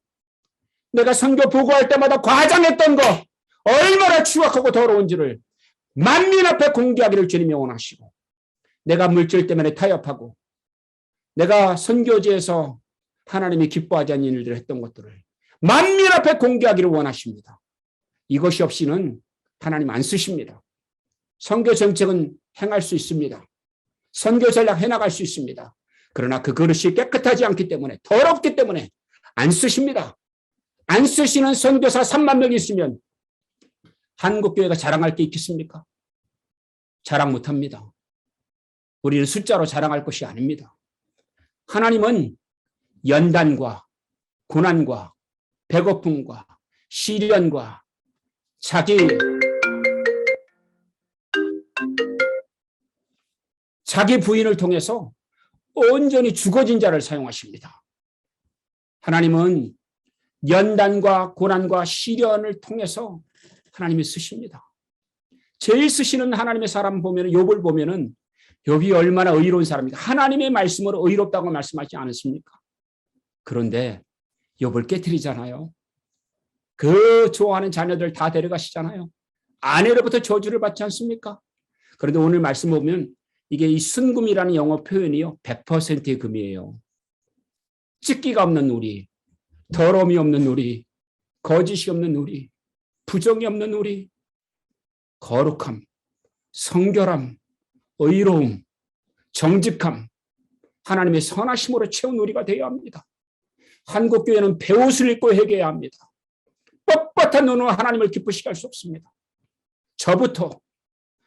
S1: 내가 선교 보고할 때마다 과장했던 거 얼마나 추악하고 더러운지를 만민 앞에 공개하기를 주님이 원하시고, 내가 물질 때문에 타협하고 내가 선교지에서 하나님이 기뻐하지 않는 일들을 했던 것들을 만민 앞에 공개하기를 원하십니다. 이것이 없이는 하나님 안 쓰십니다. 선교 정책은 행할 수 있습니다. 선교 전략 해나갈 수 있습니다. 그러나 그 그릇이 깨끗하지 않기 때문에, 더럽기 때문에 안 쓰십니다. 안 쓰시는 선교사 3만 명이 있으면 한국교회가 자랑할 게 있겠습니까? 자랑 못합니다. 우리는 숫자로 자랑할 것이 아닙니다. 하나님은 연단과 고난과 배고픔과 시련과 자기 부인을 통해서 온전히 죽어진 자를 사용하십니다. 하나님은 연단과 고난과 시련을 통해서 하나님이 쓰십니다. 제일 쓰시는 하나님의 사람 보면, 욥을 보면은 욥이 얼마나 의로운 사람입니까? 하나님의 말씀으로 의롭다고 말씀하지 않으십니까? 그런데 욥을 깨트리잖아요. 그 좋아하는 자녀들 다 데려가시잖아요. 아내로부터 저주를 받지 않습니까? 그런데 오늘 말씀 보면 이게 이 순금이라는 영어 표현이요, 100%의 금이에요. 찢기가 없는 우리, 더러움이 없는 우리, 거짓이 없는 우리, 부정이 없는 우리, 거룩함, 성결함, 의로움, 정직함, 하나님의 선하심으로 채운 우리가 되어야 합니다. 한국교회는 베옷을 입고 회개해야 합니다. 뻣뻣한 눈으로 하나님을 기쁘시게 할 수 없습니다. 저부터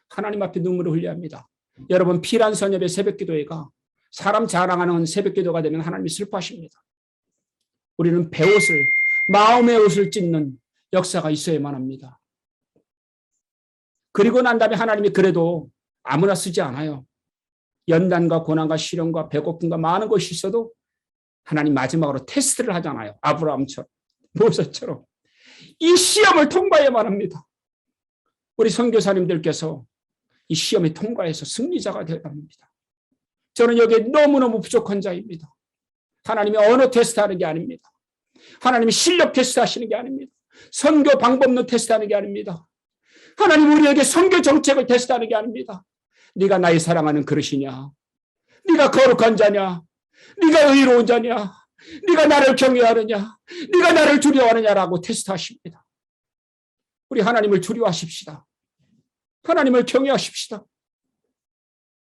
S1: 하나님 앞에 눈물을 흘려야 합니다. 여러분, 피란 선협의 새벽기도회가 사람 자랑하는 새벽기도가 되면 하나님이 슬퍼하십니다. 우리는 베옷을, 마음의 옷을 찢는 역사가 있어야만 합니다. 그리고 난 다음에 하나님이 그래도 아무나 쓰지 않아요. 연단과 고난과 시련과 배고픔과 많은 것이 있어도 하나님 마지막으로 테스트를 하잖아요. 아브라함처럼, 모세처럼. 이 시험을 통과해야만 합니다. 우리 선교사님들께서 이 시험에 통과해서 승리자가 되어야 합니다. 저는 여기에 너무너무 부족한 자입니다. 하나님이 언어 테스트하는 게 아닙니다. 하나님이 실력 테스트하시는 게 아닙니다. 선교 방법론 테스트하는 게 아닙니다. 하나님 우리에게 선교 정책을 테스트하는 게 아닙니다. 네가 나의 사랑하는 그릇이냐? 네가 거룩한 자냐? 네가 의로운 자냐? 네가 나를 경외하느냐? 네가 나를 두려워하느냐라고 테스트하십니다. 우리 하나님을 두려워하십시다. 하나님을 경외하십시다.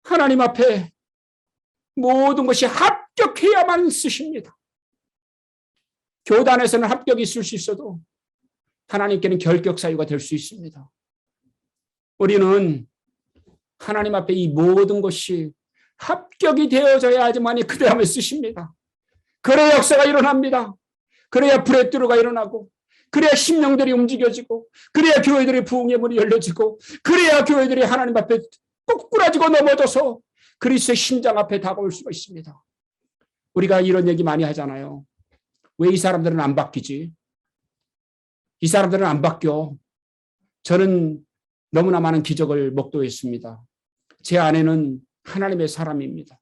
S1: 하나님 앞에 모든 것이 합격해야만 쓰십니다. 교단에서는 합격이 있을 수 있어도 하나님께는 결격 사유가 될 수 있습니다. 우리는 하나님 앞에 이 모든 것이 합격이 되어져야지만이 그 다음에 쓰십니다. 그래야 역사가 일어납니다. 그래야 브레이크가 일어나고, 그래야 심령들이 움직여지고, 그래야 교회들이 부흥의 문이 열려지고, 그래야 교회들이 하나님 앞에 꼬꾸라지고 넘어져서 그리스도의 심장 앞에 다가올 수가 있습니다. 우리가 이런 얘기 많이 하잖아요. 왜 이 사람들은 안 바뀌지? 이 사람들은 안 바뀌어. 저는 너무나 많은 기적을 목도했습니다. 제 아내는 하나님의 사람입니다.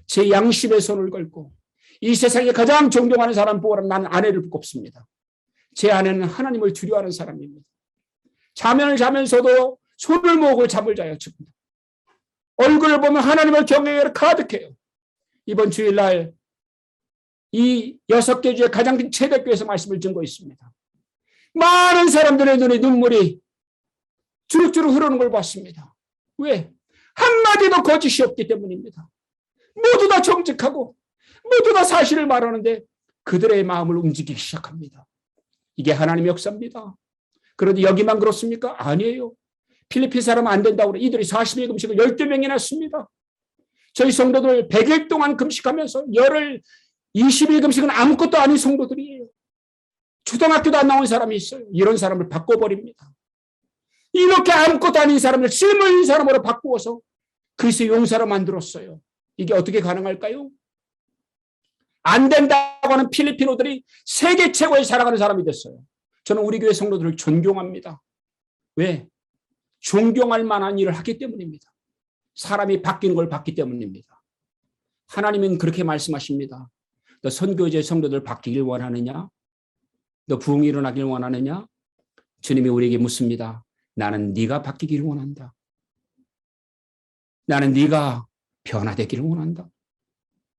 S1: 제 양심에 손을 걸고 이 세상에 가장 존경하는 사람 보라면 나는 아내를 꼽습니다. 제 아내는 하나님을 두려워하는 사람입니다. 잠을 자면서도 손을 모으고 잠을 자요. 지금 얼굴을 보면 하나님을 경외하여 가득해요. 이번 주일날 이 6개 주의 가장 큰 최대교회에서 말씀을 증거 있습니다. 많은 사람들의 눈에 눈물이 주룩주룩 흐르는 걸 봤습니다. 왜? 한마디도 거짓이 없기 때문입니다. 모두 다 정직하고 모두 다 사실을 말하는데 그들의 마음을 움직이기 시작합니다. 이게 하나님의 역사입니다. 그런데 여기만 그렇습니까? 아니에요. 필리핀 사람은 안 된다고 그래. 이들이 40일 금식을 12명이나 했습니다. 저희 성도들 100일 동안 금식하면서 열흘 20일 금식은 아무것도 아닌 성도들이에요. 초등학교도 안 나온 사람이 있어요. 이런 사람을 바꿔버립니다. 이렇게 아무것도 아닌 사람을 쓸모있는 사람으로 바꾸어서 그리스도의 용사로 만들었어요. 이게 어떻게 가능할까요? 안 된다고 하는 필리핀어들이 세계 최고의 살아가는 사람이 됐어요. 저는 우리 교회 성도들을 존경합니다. 왜? 존경할 만한 일을 하기 때문입니다. 사람이 바뀌는 걸 봤기 때문입니다. 하나님은 그렇게 말씀하십니다. 너 선교제 성도들 바뀌길 원하느냐? 너 부흥이 일어나길 원하느냐? 주님이 우리에게 묻습니다. 나는 네가 바뀌기를 원한다. 나는 네가 변화되기를 원한다.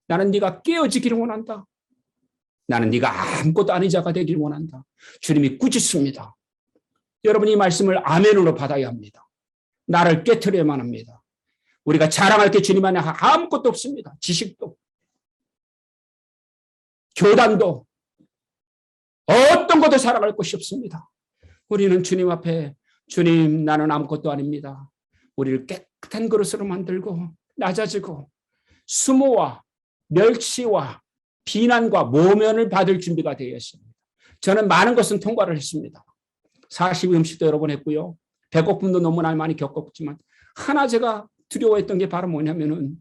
S1: 나는 네가 깨어지기를 원한다. 나는 네가 아무것도 아닌 자가 되기를 원한다. 주님이 꾸짖습니다. 여러분이 이 말씀을 아멘으로 받아야 합니다. 나를 깨트려야만 합니다. 우리가 자랑할 게 주님 안에 아무것도 없습니다. 지식도, 교단도, 어떤 것도 살아갈 것이 없습니다. 우리는 주님 앞에 주님 나는 아무것도 아닙니다. 우리를 깨끗한 그릇으로 만들고 낮아지고 수모와 멸치와 비난과 모면을 받을 준비가 되어 있습니다. 저는 많은 것은 통과를 했습니다. 40일 음식도 여러 번 했고요. 배고픔도 너무나 많이 겪었지만 하나 제가 두려워했던 게 바로 뭐냐면은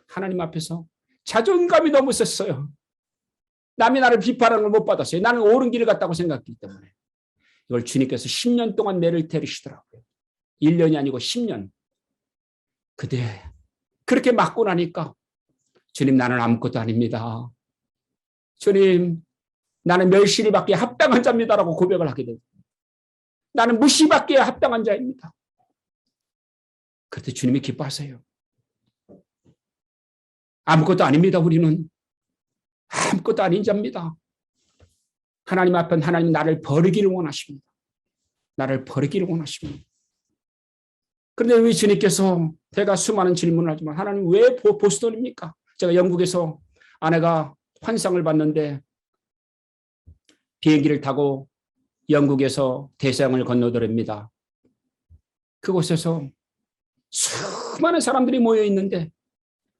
S1: 하나님 앞에서 자존감이 너무 셌어요. 남이 나를 비판하는 걸 못 받았어요. 나는 옳은 길을 갔다고 생각했기 때문에. 이걸 주님께서 10년 동안 매를 때리시더라고요. 1년이 아니고 10년. 그때 그렇게 맞고 나니까 주님 나는 아무것도 아닙니다. 주님 나는 멸시를 받기에 합당한 자입니다라고 고백을 하게 됩니다. 나는 무시받기에 합당한 자입니다. 그때 주님이 기뻐하세요. 아무것도 아닙니다. 우리는 아무것도 아닌 자입니다. 하나님 앞에 하나님 나를 버리기를 원하십니다. 나를 버리기를 원하십니다. 그런데 왜 주님께서 제가 수많은 질문을 하지만 하나님 왜 보스턴입니까? 제가 영국에서 아내가 환상을 봤는데 비행기를 타고 영국에서 대서양을 건너더랍니다. 그곳에서 수많은 사람들이 모여 있는데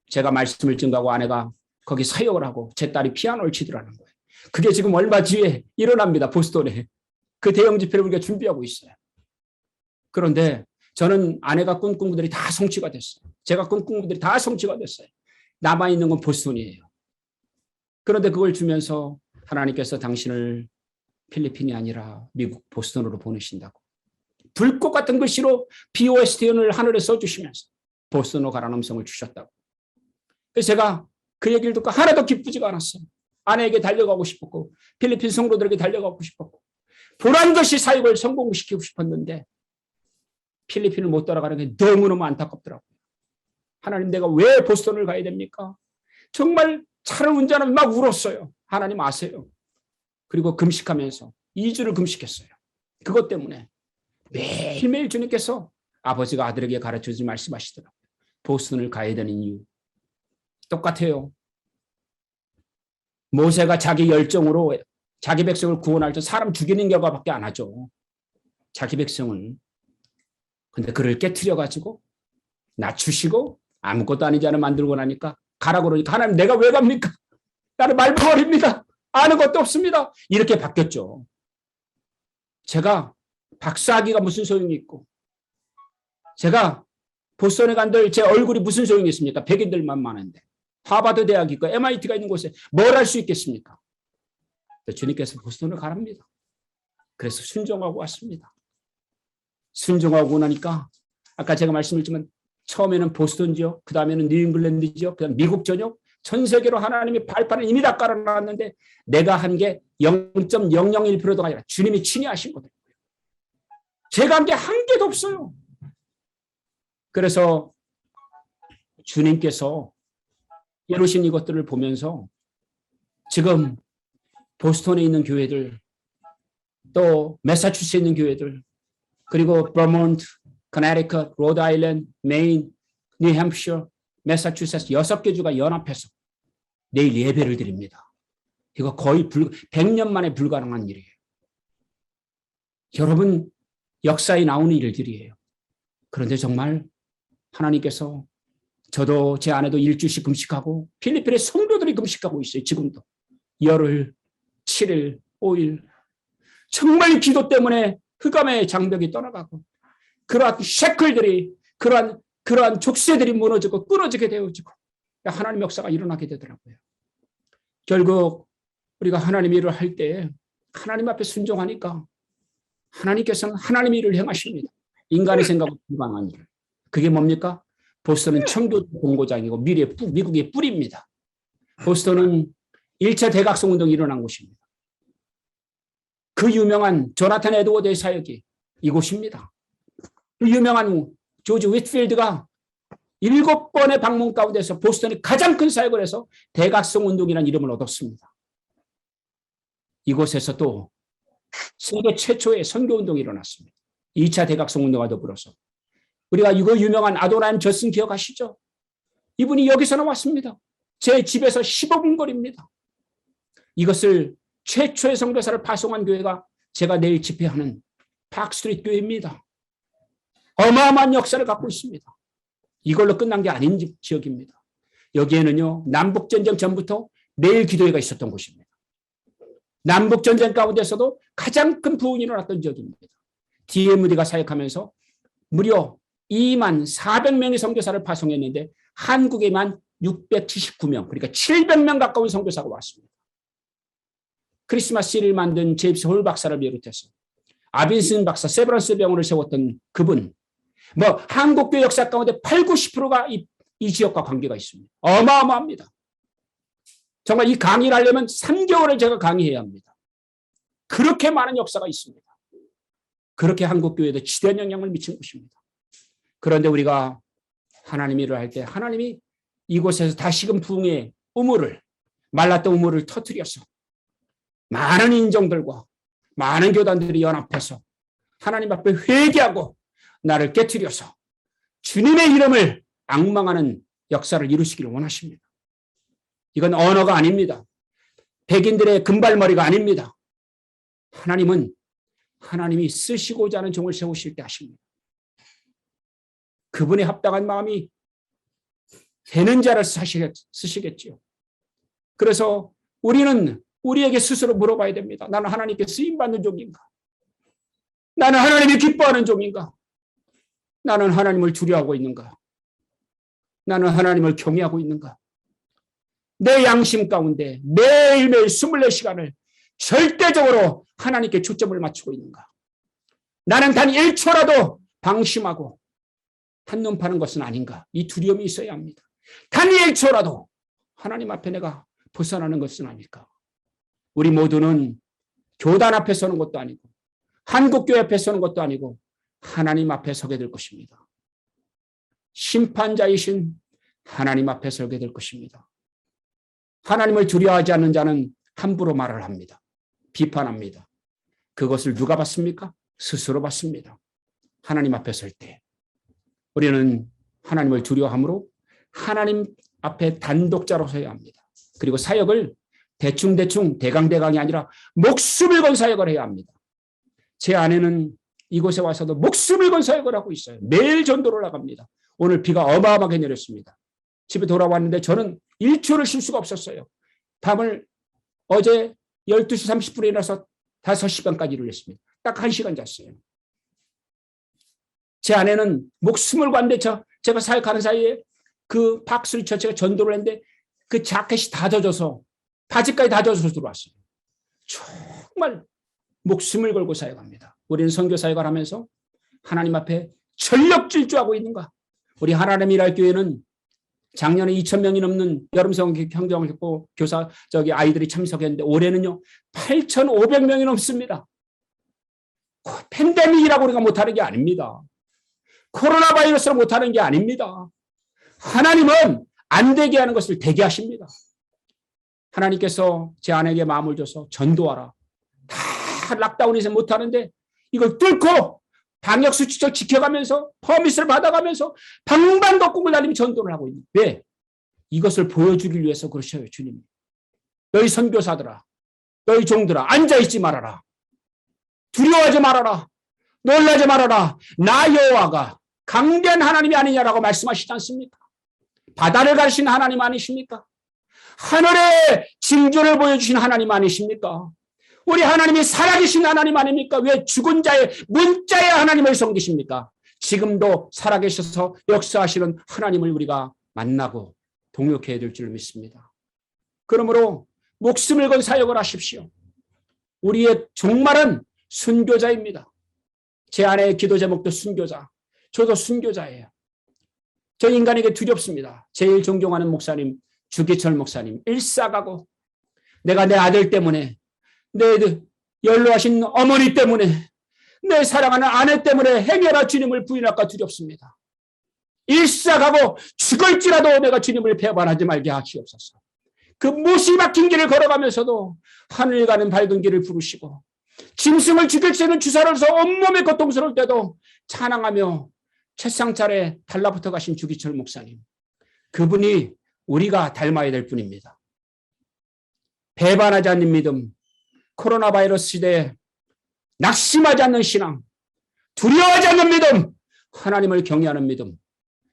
S1: 제가 말씀을 증거하고 아내가 거기 사역을 하고 제 딸이 피아노를 치더라는 거예요. 그게 지금 얼마 뒤에 일어납니다. 보스턴에. 그 대형 집회를 우리가 준비하고 있어요. 그런데 저는 아내가 꿈꾼 것들이 다 성취가 됐어요. 제가 꿈꾼 것들이 다 성취가 됐어요. 남아있는 건 보스턴이에요. 그런데 그걸 주면서 하나님께서 당신을 필리핀이 아니라 미국 보스턴으로 보내신다고. 불꽃 같은 글씨로 BOSTN을 하늘에 써주시면서 보스턴으로 가라는 음성을 주셨다고. 그래서 제가 그 얘기를 듣고 하나도 기쁘지가 않았어요. 아내에게 달려가고 싶었고 필리핀 성도들에게 달려가고 싶었고 보란듯이 사역을 성공시키고 싶었는데 필리핀을 못 따라가는 게 너무너무 안타깝더라고요. 하나님 내가 왜 보스턴을 가야 됩니까? 정말 차를 운전하면 막 울었어요. 하나님 아세요. 그리고 금식하면서 2주를 금식했어요. 그것 때문에 매일매일 주님께서 아버지가 아들에게 가르쳐주지 말씀하시더라고요. 보스턴을 가야 되는 이유. 똑같아요. 모세가 자기 열정으로 자기 백성을 구원할 때 사람 죽이는 결과밖에 안 하죠. 자기 백성을. 근데 그를 깨트려가지고 낮추시고 아무것도 아닌 자를 만들고 나니까 가라고 그러니까 하나님 내가 왜 갑니까? 나를 말버립니다. 아는 것도 없습니다. 이렇게 바뀌었죠. 제가 박사학위가 무슨 소용이 있고 제가 보스턴에 간들 제 얼굴이 무슨 소용이 있습니까? 백인들만 많은데. 하버드 대학이 있고 MIT가 있는 곳에 뭘 할 수 있겠습니까? 주님께서 보스턴을 가랍니다. 그래서 순종하고 왔습니다. 순종하고 나니까 아까 제가 말씀드렸지만 처음에는 보스턴 지역, 그 다음에는 뉴잉글랜드 지역, 그 다음 미국 전역, 전 세계로 하나님의 발판을 이미 다 깔아놨는데 내가 한 게 0.001%가 아니라 주님이 친히 하신 거예요. 제가 한 게 한 개도 없어요. 그래서 주님께서 이루신 이것들을 보면서 지금 보스턴에 있는 교회들, 또 매사추세츠에 있는 교회들, 그리고 버몬트, 커네티컷, 로드아일랜드, 메인, 뉴햄프셔, 매사추세츠 6개 주가 연합해서 내일 예배를 드립니다. 이거 거의 100년 만에 불가능한 일이에요. 여러분, 역사에 나오는 일들이에요. 그런데 정말 하나님께서, 저도 제 아내도 일주일씩 금식하고 필리핀의 성도들이 금식하고 있어요. 지금도 열흘, 7일, 5일, 정말 기도 때문에 흑암의 장벽이 떠나가고 그러한 셰클들이, 그러한 족쇄들이 무너지고 끊어지게 되어지고 하나님의 역사가 일어나게 되더라고요. 결국 우리가 하나님 일을 할 때 하나님 앞에 순종하니까 하나님께서는 하나님의 일을 행하십니다. 인간의 생각은 불가능한 일. 그게 뭡니까? 보스턴은 청교 본고장이고 미국의 뿌리입니다. 보스턴은 1차 대각성 운동이 일어난 곳입니다. 그 유명한 조나탄 에드워드의 사역이 이곳입니다. 그 유명한 조지 휘트필드가 7번의 방문 가운데서 보스턴이 가장 큰 사역을 해서 대각성 운동이라는 이름을 얻었습니다. 이곳에서 또 세계 최초의 선교운동이 일어났습니다. 2차 대각성 운동과 더불어서. 우리가 이거 유명한 아도라임 저슨 기억하시죠? 이분이 여기서 나왔습니다. 제 집에서 15분 거리입니다. 이것을 최초의 선교사를 파송한 교회가 제가 내일 집회하는 파크스트리트 교회입니다. 어마어마한 역사를 갖고 있습니다. 이걸로 끝난 게 아닌 지역입니다. 여기에는요, 남북전쟁 전부터 매일 기도회가 있었던 곳입니다. 남북전쟁 가운데서도 가장 큰 부흥이 일어났던 지역입니다. DMD가 사역하면서 무려 2만 400명의 선교사를 파송했는데 한국에만 679명, 그러니까 700명 가까운 선교사가 왔습니다. 크리스마스 시리를 만든 제임스 홀 박사를 비롯해서 아빈슨 박사, 세브란스 병원을 세웠던 그분, 한국교회 역사 가운데 80~90%가 이 지역과 관계가 있습니다. 어마어마합니다. 정말 이 강의를 하려면 3개월을 제가 강의해야 합니다. 그렇게 많은 역사가 있습니다. 그렇게 한국교회에 지대한 영향을 미친 곳입니다. 그런데 우리가 하나님 일을 할 때 하나님이 이곳에서 다시금 부흥의 우물을, 말랐던 우물을 터뜨려서 많은 인종들과 많은 교단들이 연합해서 하나님 앞에 회개하고 나를 깨트려서 주님의 이름을 앙망하는 역사를 이루시기를 원하십니다. 이건 언어가 아닙니다. 백인들의 금발머리가 아닙니다. 하나님이 쓰시고자 하는 종을 세우실 때 하십니다. 그분의 합당한 마음이 되는 자를 쓰시겠지요. 그래서 우리는 우리에게 스스로 물어봐야 됩니다. 나는 하나님께 쓰임받는 종인가? 나는 하나님이 기뻐하는 종인가? 나는 하나님을 두려워하고 있는가? 나는 하나님을 경외하고 있는가? 내 양심 가운데 매일매일 24시간을 절대적으로 하나님께 초점을 맞추고 있는가? 나는 단 1초라도 방심하고 한눈 파는 것은 아닌가? 이 두려움이 있어야 합니다. 단 1초라도 하나님 앞에 내가 벗어나는 것은 아닐까? 우리 모두는 교단 앞에 서는 것도 아니고 한국교회 앞에 서는 것도 아니고 하나님 앞에 서게 될 것입니다. 심판자이신 하나님 앞에 서게 될 것입니다. 하나님을 두려워하지 않는 자는 함부로 말을 합니다. 비판합니다. 그것을 누가 받습니까? 스스로 받습니다. 하나님 앞에 설 때 우리는 하나님을 두려워함으로 하나님 앞에 단독자로 서야 합니다. 그리고 사역을 대충 대강이 아니라 목숨을 건 사역을 해야 합니다. 제 아내는 이곳에 와서도 목숨을 건 사역을 하고 있어요. 매일 전도를 나갑니다. 오늘 비가 어마어마하게 내렸습니다. 집에 돌아왔는데 저는 일초를 쉴 수가 없었어요. 밤을 어제 12시 30분에 일어나서 5시간까지 일을 했습니다. 딱 1시간 잤어요. 제 아내는 목숨을 건데 제가 사역하는 사이에 그 박수를 쳐 제가 전도를 했는데 그 자켓이 다 젖어서 바지까지 다 젖어서 들어왔어요. 정말 목숨을 걸고 사역합니다. 우리는 선교 사역을 하면서 하나님 앞에 전력 질주하고 있는가? 우리 하나님 일할 교회는 작년에 2,000명이 넘는 여름성 형경을 했고 아이들이 참석했는데 올해는요 8,500명이 넘습니다. 팬데믹이라고 우리가 못하는 게 아닙니다. 코로나 바이러스로 못하는 게 아닙니다. 하나님은 안 되게 하는 것을 되게 하십니다. 하나님께서 제 아내에게 마음을 줘서 전도하라. 다 락다운해서 못하는데 이걸 뚫고 방역수칙을 지켜가면서 퍼밋을 받아가면서 방방곡곡을 날리며 전도를 하고 있는. 왜? 이것을 보여주기 위해서 그러셔요. 주님이. 너희 선교사들아, 너희 종들아, 앉아있지 말아라. 두려워하지 말아라. 놀라지 말아라. 나 여호와가 강대한 하나님이 아니냐라고 말씀하시지 않습니까? 바다를 가르치는 하나님 아니십니까? 하늘의 징조를 보여주신 하나님 아니십니까? 우리 하나님이 살아계신 하나님 아닙니까? 왜 죽은 자의 문자의 하나님을 섬기십니까? 지금도 살아계셔서 역사하시는 하나님을 우리가 만나고 동역해야 될 줄 믿습니다. 그러므로 목숨을 건 사역을 하십시오. 우리의 종말은 순교자입니다. 제 아내의 기도 제목도 순교자. 저도 순교자예요. 저 인간에게 두렵습니다. 제일 존경하는 목사님, 주기철 목사님. 일사가고 내가 내 아들 때문에, 내 연로하신 어머니 때문에, 내 사랑하는 아내 때문에 행여라 주님을 부인할까 두렵습니다. 일사가고 죽을지라도 내가 주님을 배반하지 말게 하시옵소서. 그 못이 막힌 길을 걸어가면서도 하늘 가는 밝은 길을 부르시고 짐승을 죽일 수 있는 주사로서 온몸에 고통스러울 때도 찬양하며 채상찰에 달라붙어 가신 주기철 목사님. 그분이 우리가 닮아야 될 분입니다. 배반하지 않는 믿음, 코로나 바이러스 시대에 낙심하지 않는 신앙, 두려워하지 않는 믿음, 하나님을 경외하는 믿음,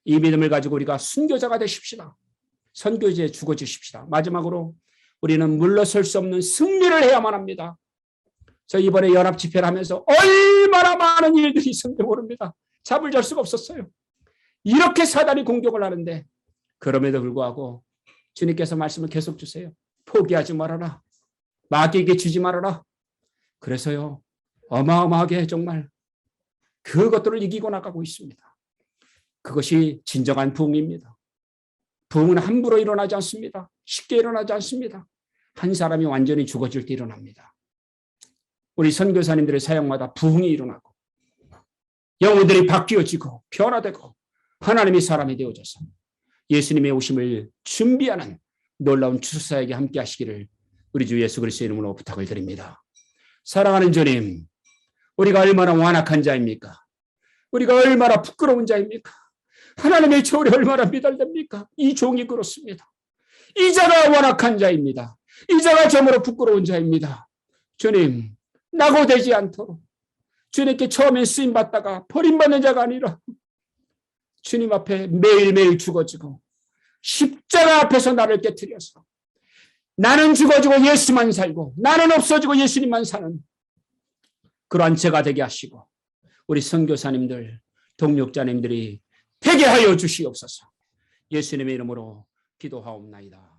S1: 이 믿음을 가지고 우리가 순교자가 되십시다. 선교지에 죽어 주십시다. 마지막으로 우리는 물러설 수 없는 승리를 해야만 합니다. 저 이번에 연합 집회를 하면서 얼마나 많은 일들이 있었는지 모릅니다. 잠을 잘 수가 없었어요. 이렇게 사단이 공격을 하는데 그럼에도 불구하고 주님께서 말씀을 계속 주세요. 포기하지 말아라. 마귀에게 주지 말아라. 그래서요. 어마어마하게 정말 그것들을 이기고 나가고 있습니다. 그것이 진정한 부흥입니다. 부흥은 함부로 일어나지 않습니다. 쉽게 일어나지 않습니다. 한 사람이 완전히 죽어질 때 일어납니다. 우리 선교사님들의 사역마다 부흥이 일어나고 영혼들이 바뀌어지고 변화되고 하나님이 사람이 되어져서 예수님의 오심을 준비하는 놀라운 추수사역에 함께 하시기를 우리 주 예수 그리스도의 이름으로 부탁을 드립니다. 사랑하는 주님, 우리가 얼마나 완악한 자입니까? 우리가 얼마나 부끄러운 자입니까? 하나님의 조울이 얼마나 미달됩니까? 이 종이 그렇습니다. 이 자가 완악한 자입니다. 이 자가 저무로 부끄러운 자입니다. 주님, 낙오되지 않도록 주님께 처음에 쓰임받다가 버림받는 자가 아니라 주님 앞에 매일매일 죽어지고 십자가 앞에서 나를 깨트려서 나는 죽어지고 예수만 살고 나는 없어지고 예수님만 사는 그러한 제가 되게 하시고 우리 선교사님들, 동역자님들이 되게 하여 주시옵소서. 예수님의 이름으로 기도하옵나이다.